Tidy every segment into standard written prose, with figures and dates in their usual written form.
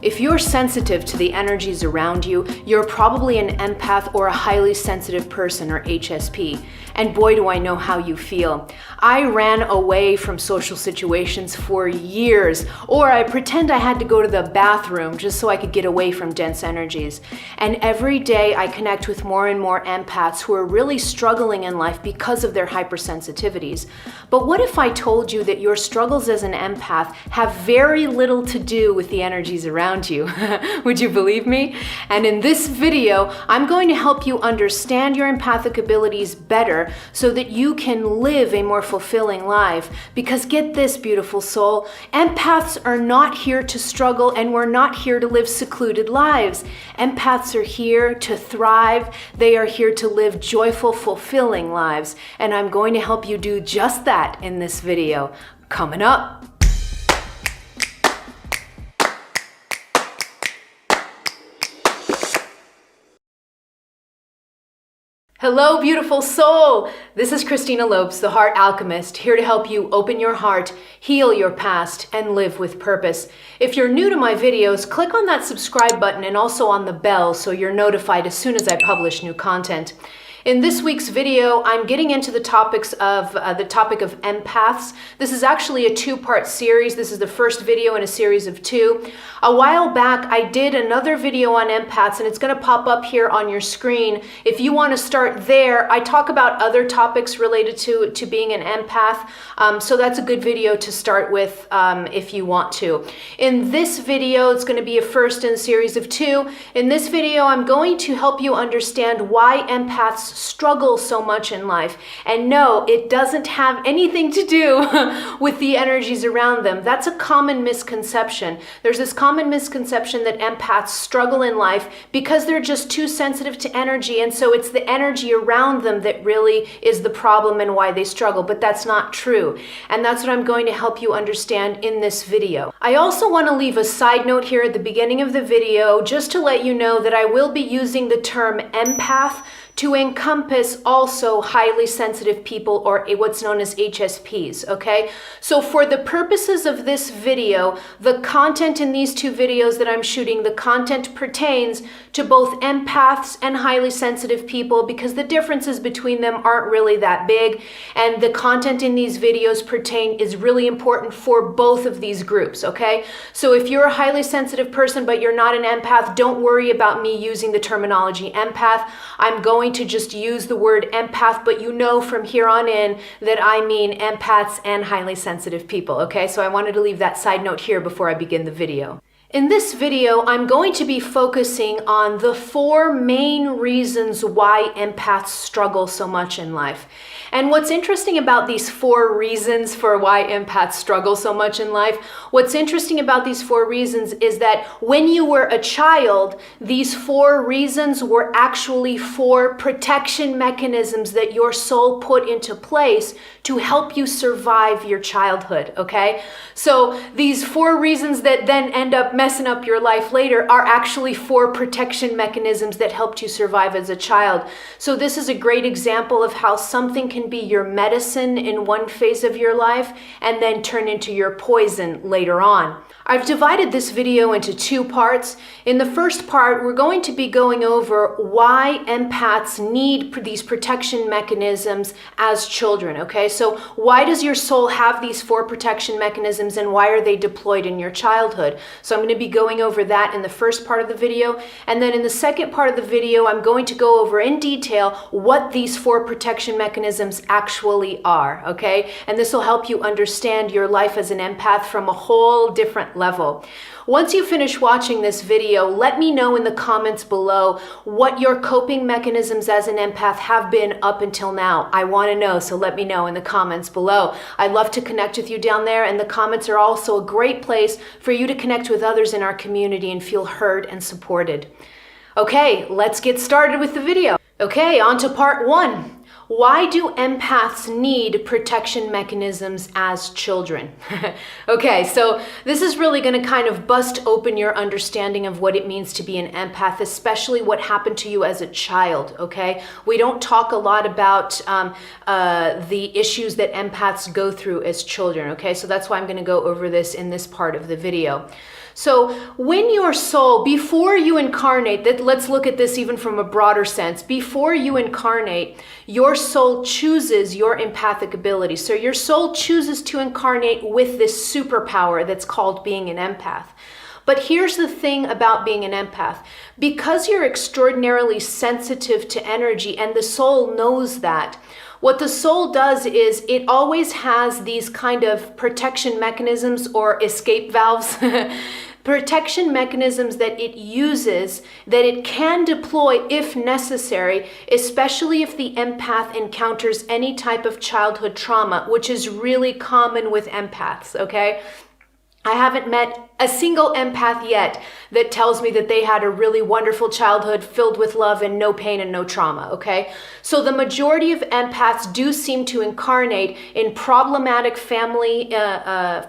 If you're sensitive to the energies around you, you're probably an empath or a highly sensitive person, or HSP. And boy, do I know how you feel. I ran away from social situations for years, or I pretend I had to go to the bathroom just so I could get away from dense energies. And every day I connect with more and more empaths who are really struggling in life because of their hypersensitivities. But what if I told you that your struggles as an empath have very little to do with the energies around you? Would you believe me? And in this video, I'm going to help you understand your empathic abilities better so that you can live a more fulfilling life. Because get this, beautiful soul, empaths are not here to struggle, and we're not here to live secluded lives. Empaths are here to thrive. They are here to live joyful, fulfilling lives. And I'm going to help you do just that in this video. Coming up. Hello, beautiful soul. This is Christina Lopes, the Heart Alchemist, here to help you open your heart, heal your past, and live with purpose. If you're new to my videos, click on that subscribe button and also on the bell so you're notified as soon as I publish new content. In this week's video, I'm getting into the topic of empaths. This is actually a two-part series. This is the first video in a series of two. A while back, I did another video on empaths, and it's going to pop up here on your screen. If you want to start there, I talk about other topics related to being an empath, so that's a good video to start with if you want to. In this video, it's going to be a first in a series of two. In this video, I'm going to help you understand why empaths struggle so much in life. And no, it doesn't have anything to do with the energies around them. That's a common misconception. There's this common misconception that empaths struggle in life because they're just too sensitive to energy, and so it's the energy around them that really is the problem and why they struggle. But that's not true. And that's what I'm going to help you understand in this video. I also want to leave a side note here at the beginning of the video just to let you know that I will be using the term empath to encompass also highly sensitive people, or what's known as HSPs, okay? So for the purposes of this video, the content in these two videos that I'm shooting, the content pertains to both empaths and highly sensitive people because the differences between them aren't really that big, and the content in these videos is really important for both of these groups, okay? So if you're a highly sensitive person but you're not an empath, don't worry about me using the terminology empath. I'm going to just use the word empath, but you know from here on in that I mean empaths and highly sensitive people, okay? So I wanted to leave that side note here before I begin the video. In this video, I'm going to be focusing on the 4 main reasons why empaths struggle so much in life. And what's interesting about these 4 reasons for why empaths struggle so much in life, what's interesting about these 4 reasons is that when you were a child, these 4 reasons were actually 4 protection mechanisms that your soul put into place to help you survive your childhood, okay? So these 4 reasons that then end up messing up your life later are actually 4 protection mechanisms that helped you survive as a child. So this is a great example of how something can be your medicine in one phase of your life and then turn into your poison later on. I've divided this video into 2 parts. In the first part, we're going to be going over why empaths need these protection mechanisms as children, okay? So why does your soul have these 4 protection mechanisms, and why are they deployed in your childhood? So I'm going to be going over that in the first part of the video. And then in the second part of the video, I'm going to go over in detail what these 4 protection mechanisms actually are, okay? And this will help you understand your life as an empath from a whole different level. Once you finish watching this video, let me know in the comments below what your coping mechanisms as an empath have been up until now. I want to know, so let me know in the comments below. I'd love to connect with you down there, and the comments are also a great place for you to connect with others in our community and feel heard and supported. Okay, let's get started with the video. Okay, on to part 1. Why do empaths need protection mechanisms as children? Okay, so this is really going to kind of bust open your understanding of what it means to be an empath, especially what happened to you as a child, okay? We don't talk a lot about the issues that empaths go through as children, okay? So that's why I'm going to go over this in this part of the video. So when your soul, before you incarnate, let's look at this even from a broader sense. Before you incarnate, your soul chooses your empathic ability. So your soul chooses to incarnate with this superpower that's called being an empath. But here's the thing about being an empath. Because you're extraordinarily sensitive to energy, and the soul knows that, what the soul does is it always has these kind of protection mechanisms or escape valves, protection mechanisms that it uses, that it can deploy if necessary, especially if the empath encounters any type of childhood trauma, which is really common with empaths, okay? I haven't met a single empath yet that tells me that they had a really wonderful childhood filled with love and no pain and no trauma, okay? So the majority of empaths do seem to incarnate in problematic families,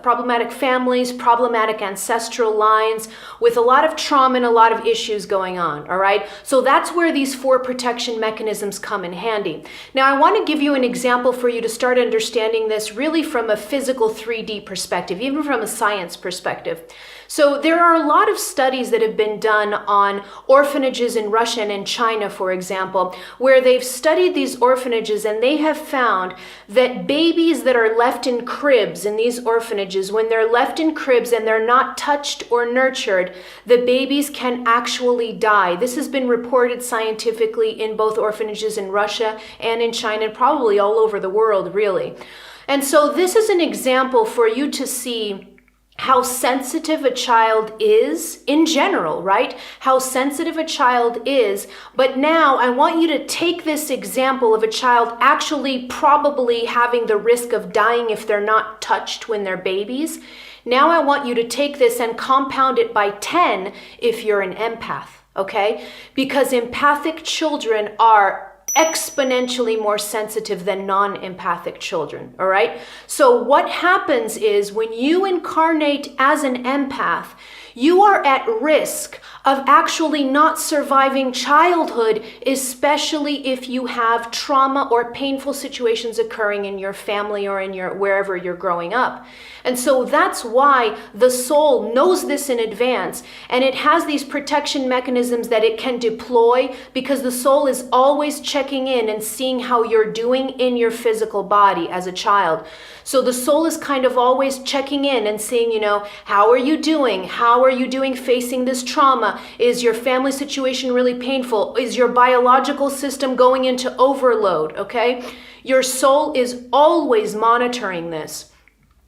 problematic ancestral lines with a lot of trauma and a lot of issues going on, all right? So that's where these 4 protection mechanisms come in handy. Now, I want to give you an example for you to start understanding this really from a physical 3D perspective, even from a science perspective. So there are a lot of studies that have been done on orphanages in Russia and in China, for example, where they've studied these orphanages and they have found that babies that are left in cribs in these orphanages, when they're left in cribs and they're not touched or nurtured, the babies can actually die. This has been reported scientifically in both orphanages in Russia and in China, and probably all over the world, really. And so this is an example for you to see how sensitive a child is in general, right? How sensitive a child is. But now I want you to take this example of a child actually probably having the risk of dying if they're not touched when they're babies. Now I want you to take this and compound it by 10 if you're an empath, okay? Because empathic children are exponentially more sensitive than non-empathic children, all right? So what happens is when you incarnate as an empath, you are at risk of actually not surviving childhood, especially if you have trauma or painful situations occurring in your family or in your wherever you're growing up. And so that's why the soul knows this in advance, and it has these protection mechanisms that it can deploy, because the soul is always checking in and seeing how you're doing in your physical body as a child. So the soul is kind of always checking in and seeing, how are you doing? How are you doing facing this trauma? Is your family situation really painful? Is your biological system going into overload? Okay? Your soul is always monitoring this.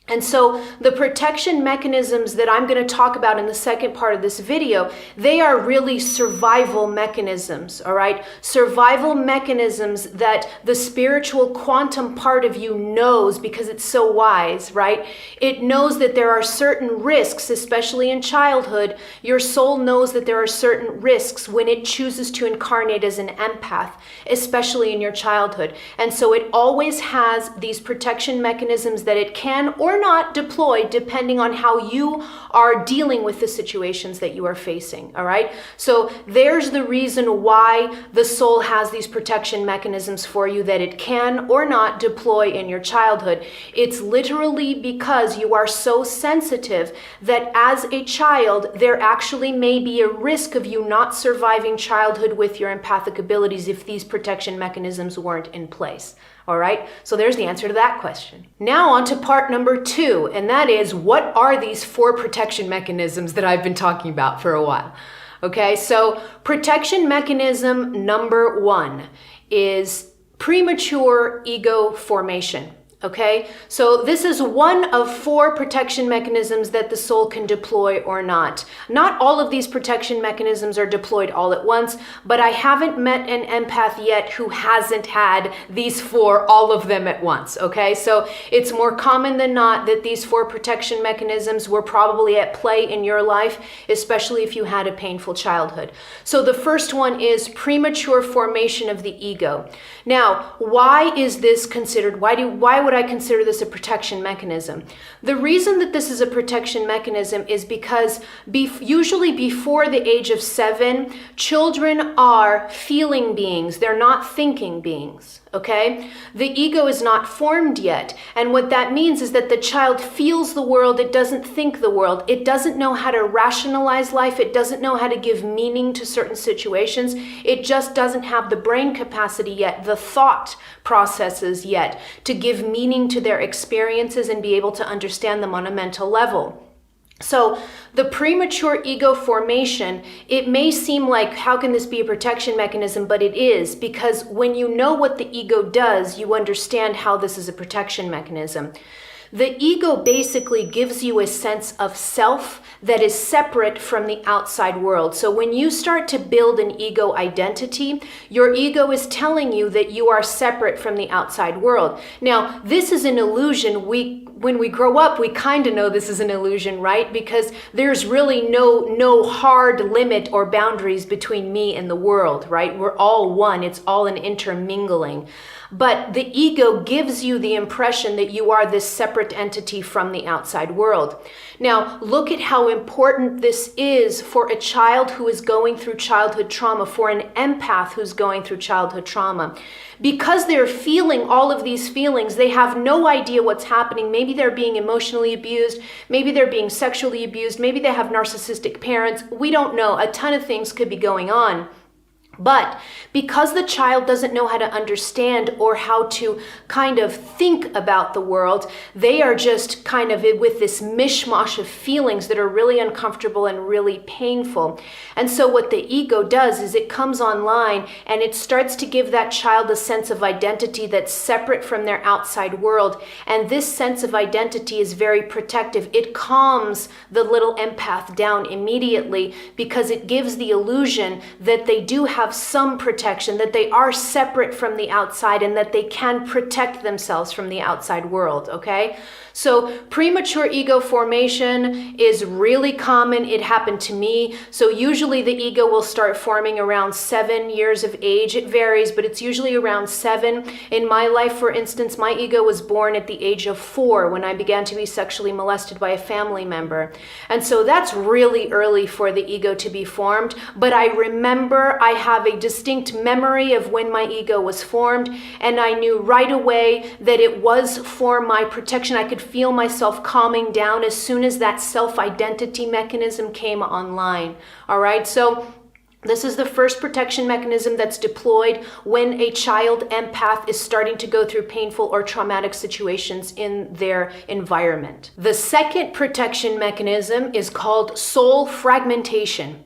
And so the protection mechanisms that I'm going to talk about in the second part of this video, they are really survival mechanisms, all right? Survival mechanisms that the spiritual quantum part of you knows because it's so wise, right? It knows that there are certain risks, especially in childhood. Your soul knows that there are certain risks when it chooses to incarnate as an empath, especially in your childhood. And so it always has these protection mechanisms that it can or not deploy depending on how you are dealing with the situations that you are facing, all right? So there's the reason why the soul has these protection mechanisms for you that it can or not deploy in your childhood. It's literally because you are so sensitive that as a child, there actually may be a risk of you not surviving childhood with your empathic abilities if these protection mechanisms weren't in place. All right, so there's the answer to that question. Now on to part number 2, and that is, what are these 4 protection mechanisms that I've been talking about for a while? Okay, so protection mechanism number 1 is premature ego formation. Okay, so this is one of 4 protection mechanisms that the soul can deploy or not. Not all of these protection mechanisms are deployed all at once, but I haven't met an empath yet who hasn't had these 4, all of them at once. Okay, so it's more common than not that these 4 protection mechanisms were probably at play in your life, especially if you had a painful childhood. So the first one is premature formation of the ego. Now, why is this considered? Why would I consider this a protection mechanism? The reason that this is a protection mechanism is because usually before the age of 7, children are feeling beings. They're not thinking beings. Okay? The ego is not formed yet. And what that means is that the child feels the world. It doesn't think the world. It doesn't know how to rationalize life. It doesn't know how to give meaning to certain situations. It just doesn't have the brain capacity yet, the thought processes yet, to give meaning to their experiences and be able to understand them on a mental level. So the premature ego formation, it may seem like, how can this be a protection mechanism? But it is, because when you know what the ego does, you understand how this is a protection mechanism. The ego basically gives you a sense of self that is separate from the outside world. So when you start to build an ego identity, your ego is telling you that you are separate from the outside world. Now, this is an illusion. When we grow up, we kind of know this is an illusion, right? Because there's really no hard limit or boundaries between me and the world, right? We're all one. It's all an intermingling. But the ego gives you the impression that you are this separate entity from the outside world. Now, look at how important this is for a child who is going through childhood trauma, for an empath who's going through childhood trauma. Because they're feeling all of these feelings, they have no idea what's happening. Maybe they're being emotionally abused. Maybe they're being sexually abused. Maybe they have narcissistic parents. We don't know. A ton of things could be going on. But because the child doesn't know how to understand or how to kind of think about the world, they are just kind of with this mishmash of feelings that are really uncomfortable and really painful. And so what the ego does is it comes online and it starts to give that child a sense of identity that's separate from their outside world. And this sense of identity is very protective. It calms the little empath down immediately because it gives the illusion that they do have some protection, that they are separate from the outside and that they can protect themselves from the outside world, okay? So premature ego formation is really common. It happened to me. So usually the ego will start forming around 7 years of age. It varies, but it's usually around 7. In my life, for instance, my ego was born at the age of 4 when I began to be sexually molested by a family member. And so that's really early for the ego to be formed. But I remember, I have a distinct memory of when my ego was formed, and I knew right away that it was for my protection. I could feel myself calming down as soon as that self-identity mechanism came online. All right, so this is the first protection mechanism that's deployed when a child empath is starting to go through painful or traumatic situations in their environment. The second protection mechanism is called soul fragmentation.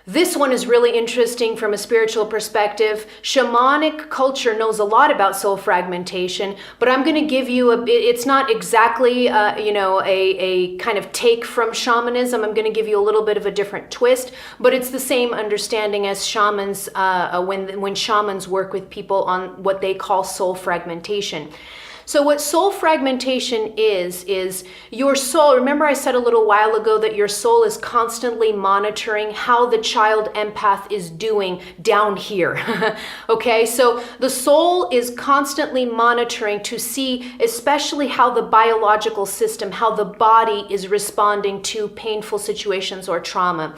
This one is really interesting from a spiritual perspective. Shamanic culture knows a lot about soul fragmentation, but I'm going to give you it's not exactly, a kind of take from shamanism. I'm going to give you a little bit of a different twist, but it's the same understanding as shamans, when shamans work with people on what they call soul fragmentation. So what soul fragmentation is your soul. Remember I said a little while ago that your soul is constantly monitoring how the child empath is doing down here. Okay, so the soul is constantly monitoring to see especially how the biological system, how the body is responding to painful situations or trauma.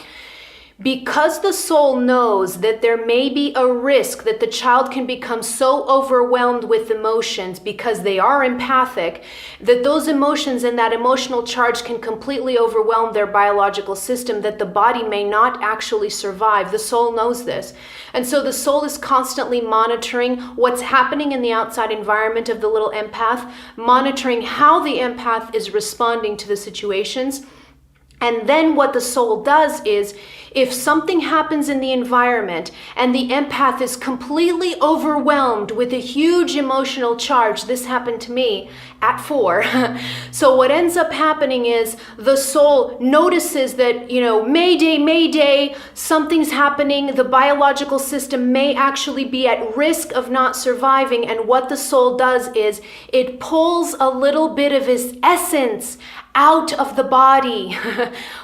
Because the soul knows that there may be a risk that the child can become so overwhelmed with emotions because they are empathic, that those emotions and that emotional charge can completely overwhelm their biological system, that the body may not actually survive. The soul knows this. And so the soul is constantly monitoring what's happening in the outside environment of the little empath, monitoring how the empath is responding to the situations. And then what the soul does is, if something happens in the environment and the empath is completely overwhelmed with a huge emotional charge, this happened to me at 4. So what ends up happening is the soul notices that, mayday, mayday, something's happening. The biological system may actually be at risk of not surviving. And what the soul does is it pulls a little bit of its essence out of the body.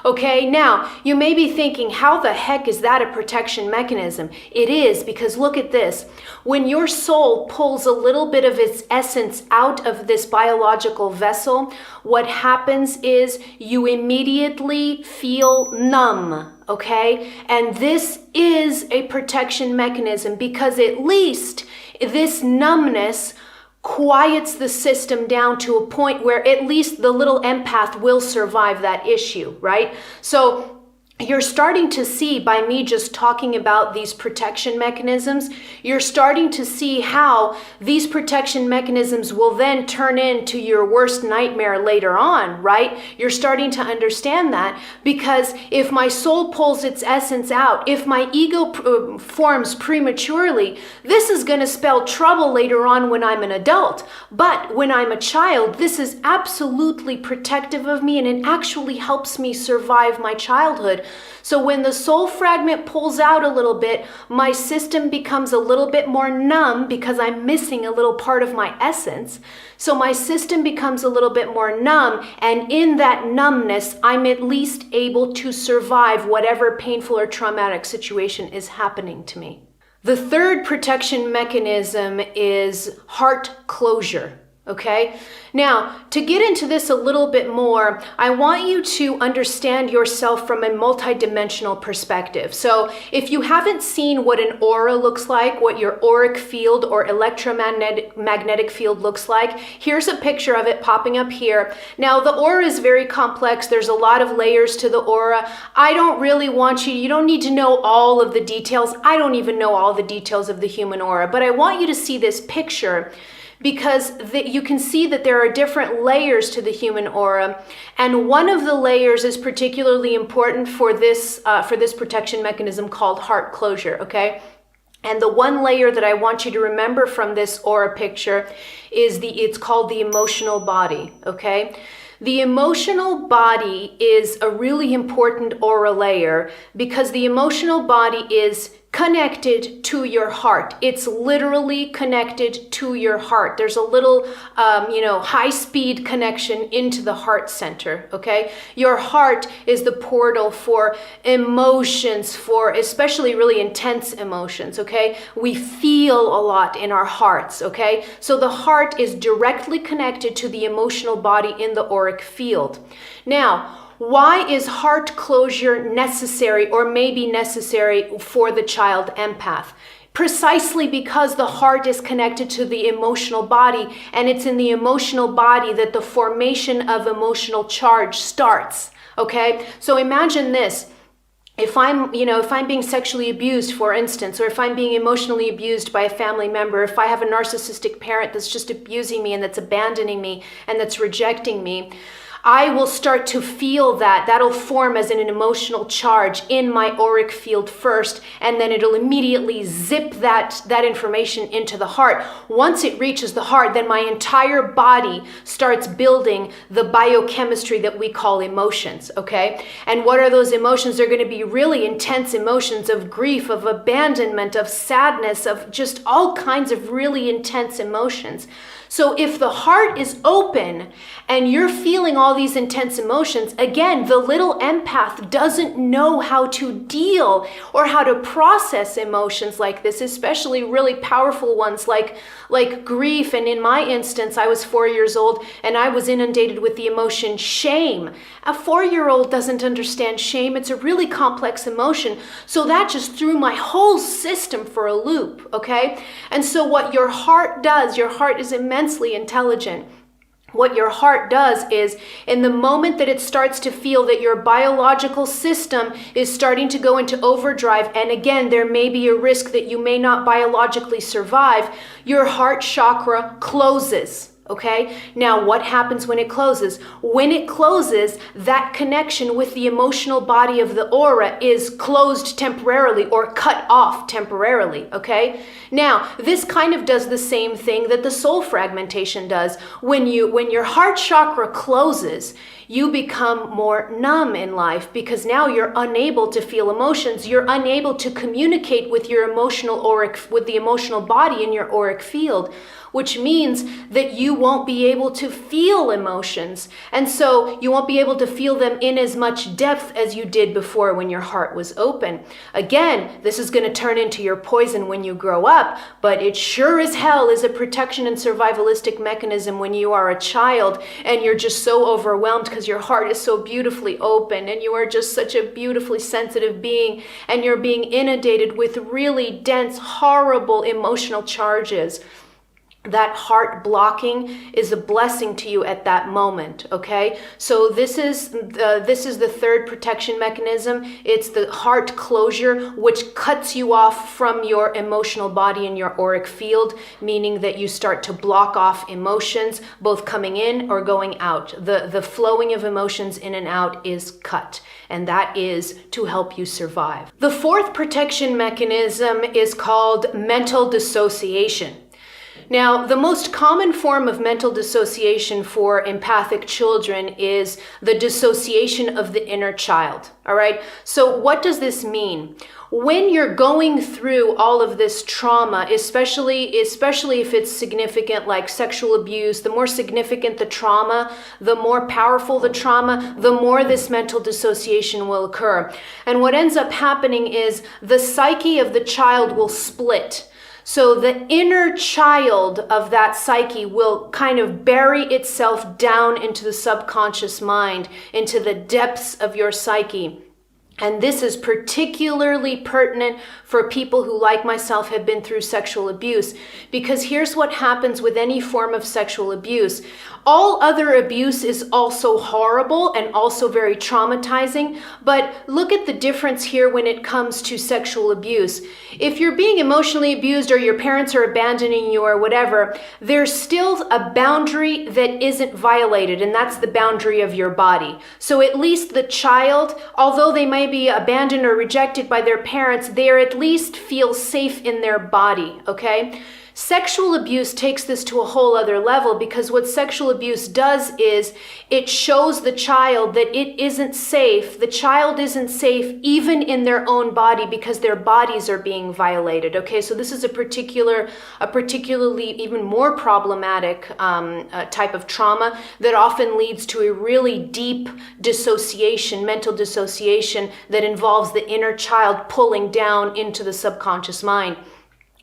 Okay, now you may be thinking, how the heck is that a protection mechanism? It is, because look at this. When your soul pulls a little bit of its essence out of this biological vessel, what happens is you immediately feel numb. Okay, and this is a protection mechanism because at least This numbness quiets the system down to a point where at least the little empath will survive that issue, right? So you're starting to see, by me just talking about these protection mechanisms, you're starting to see how these protection mechanisms will then turn into your worst nightmare later on, right? You're starting to understand that, because if my soul pulls its essence out, if my ego forms prematurely, this is going to spell trouble later on when I'm an adult. But when I'm a child, this is absolutely protective of me, and it actually helps me survive my childhood. So when the soul fragment pulls out a little bit, my system becomes a little bit more numb because I'm missing a little part of my essence. So my system becomes a little bit more numb, and in that numbness, I'm at least able to survive whatever painful or traumatic situation is happening to me. The third protection mechanism is heart closure. Okay? Now, to get into this a little bit more, I want you to understand yourself from a multidimensional perspective. So if you haven't seen what an aura looks like, what your auric field or electromagnetic field looks like, here's a picture of it popping up here. Now, the aura is very complex. There's a lot of layers to the aura. I don't really want you don't need to know all of the details. I don't even know all the details of the human aura, but I want you to see this picture, because you can see that there are different layers to the human aura, and one of the layers is particularly important for this protection mechanism called heart closure, okay? And the one layer that I want you to remember from this aura picture is it's called the emotional body, okay? The emotional body is a really important aura layer because the emotional body is connected to your heart. It's literally connected to your heart. There's a little, high-speed connection into the heart center, okay? Your heart is the portal for emotions, for especially really intense emotions, okay? We feel a lot in our hearts, okay? So the heart is directly connected to the emotional body in the auric field. Now, why is heart closure necessary, or maybe necessary for the child empath? Precisely because the heart is connected to the emotional body, and it's in the emotional body that the formation of emotional charge starts, okay? So imagine this. If I'm being sexually abused, for instance, or if I'm being emotionally abused by a family member, if I have a narcissistic parent that's just abusing me and that's abandoning me and that's rejecting me, I will start to feel that'll form as an emotional charge in my auric field first, and then it'll immediately zip that information into the heart. Once it reaches the heart, then my entire body starts building the biochemistry that we call emotions, okay? And what are those emotions? They're going to be really intense emotions of grief, of abandonment, of sadness, of just all kinds of really intense emotions. So if the heart is open and you're feeling all these intense emotions, again, the little empath doesn't know how to deal or how to process emotions like this, especially really powerful ones like grief. And in my instance, I was 4 years old and I was inundated with the emotion shame. A 4-year-old doesn't understand shame. It's a really complex emotion. So that just threw my whole system for a loop, okay? And so what your heart does, your heart is immensely intelligent. What your heart does is, in the moment that it starts to feel that your biological system is starting to go into overdrive, and again, there may be a risk that you may not biologically survive, your heart chakra closes. Okay, now what happens when it closes? When it closes, that connection with the emotional body of the aura is closed temporarily or cut off temporarily, okay? Now, this kind of does the same thing that the soul fragmentation does. When your heart chakra closes, you become more numb in life because now you're unable to feel emotions. You're unable to communicate with your with the emotional body in your auric field, which means that you won't be able to feel emotions. And so you won't be able to feel them in as much depth as you did before when your heart was open. Again, this is going to turn into your poison when you grow up, but it sure as hell is a protection and survivalistic mechanism when you are a child and you're just so overwhelmed because your heart is so beautifully open and you are just such a beautifully sensitive being, and you're being inundated with really dense, horrible emotional charges. That heart blocking is a blessing to you at that moment, okay? So this is the third protection mechanism. It's the heart closure, which cuts you off from your emotional body and your auric field, meaning that you start to block off emotions, both coming in or going out. The flowing of emotions in and out is cut, and that is to help you survive. The fourth protection mechanism is called mental dissociation. Now, the most common form of mental dissociation for empathic children is the dissociation of the inner child, all right? So what does this mean? When you're going through all of this trauma, especially if it's significant, like sexual abuse, the more significant the trauma, the more powerful the trauma, the more this mental dissociation will occur. And what ends up happening is the psyche of the child will split. So the inner child of that psyche will kind of bury itself down into the subconscious mind, into the depths of your psyche. And this is particularly pertinent for people who, like myself, have been through sexual abuse. Because here's what happens with any form of sexual abuse. All other abuse is also horrible and also very traumatizing. But look at the difference here when it comes to sexual abuse. If you're being emotionally abused or your parents are abandoning you or whatever, there's still a boundary that isn't violated, and that's the boundary of your body. So at least the child, although they might be abandoned or rejected by their parents, they at least feel safe in their body, okay? Sexual abuse takes this to a whole other level, because what sexual abuse does is it shows the child that it isn't safe. The child isn't safe even in their own body because their bodies are being violated. Okay, so this is a particularly even more problematic type of trauma that often leads to a really deep dissociation, mental dissociation that involves the inner child pulling down into the subconscious mind.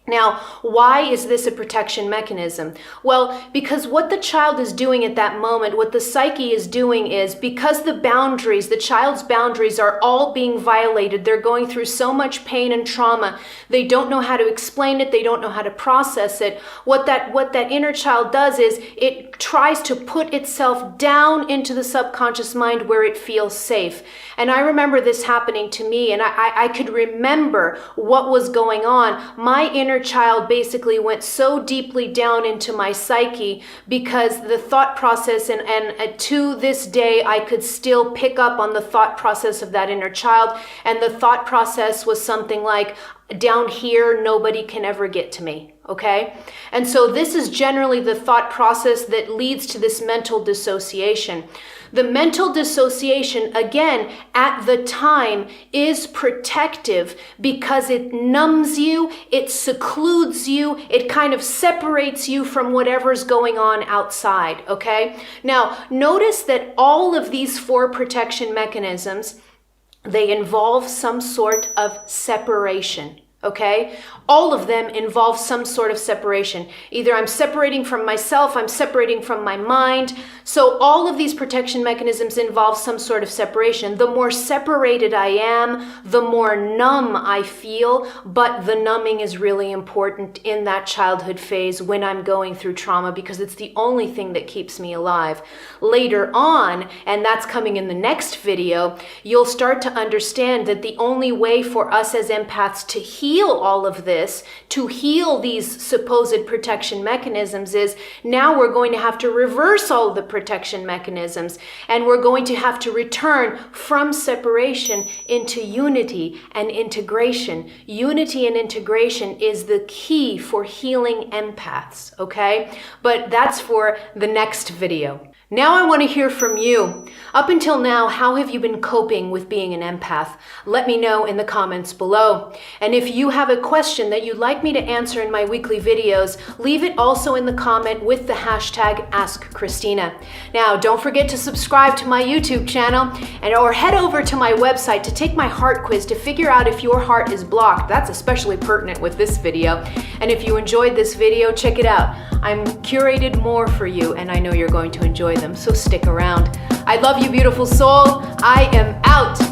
Now, why is this a protection mechanism? Well, because what the child is doing at that moment, what the psyche is doing is, because the child's boundaries are all being violated, they're going through so much pain and trauma, they don't know how to explain it, they don't know how to process it. What that inner child does is it tries to put itself down into the subconscious mind where it feels safe. And I remember this happening to me, and I could remember what was going on. My inner child basically went so deeply down into my psyche because the thought process, and to this day, I could still pick up on the thought process of that inner child. And the thought process was something like, down here, nobody can ever get to me, okay? And so this is generally the thought process that leads to this mental dissociation. The mental dissociation, again, at the time is protective because it numbs you, it secludes you, it kind of separates you from whatever's going on outside, okay? Now, notice that all of these four protection mechanisms, they involve some sort of separation, okay? All of them involve some sort of separation. Either I'm separating from myself, I'm separating from my mind. So all of these protection mechanisms involve some sort of separation. The more separated I am, the more numb I feel, but the numbing is really important in that childhood phase when I'm going through trauma, because it's the only thing that keeps me alive. Later on, and that's coming in the next video, you'll start to understand that the only way for us as empaths to heal all of this, to heal these supposed protection mechanisms, is now we're going to have to reverse all of the protection mechanisms, and we're going to have to return from separation into unity and integration. Unity and integration is the key for healing empaths, okay? But that's for the next video. Now I want to hear from you. Up until now, how have you been coping with being an empath? Let me know in the comments below. And if you have a question that you'd like me to answer in my weekly videos, leave it also in the comment with the hashtag AskChristina. Now, don't forget to subscribe to my YouTube channel or head over to my website to take my heart quiz to figure out if your heart is blocked. That's especially pertinent with this video. And if you enjoyed this video, check it out. I'm curated more for you, and I know you're going to enjoy them, so stick around. I love you, beautiful soul. I am out.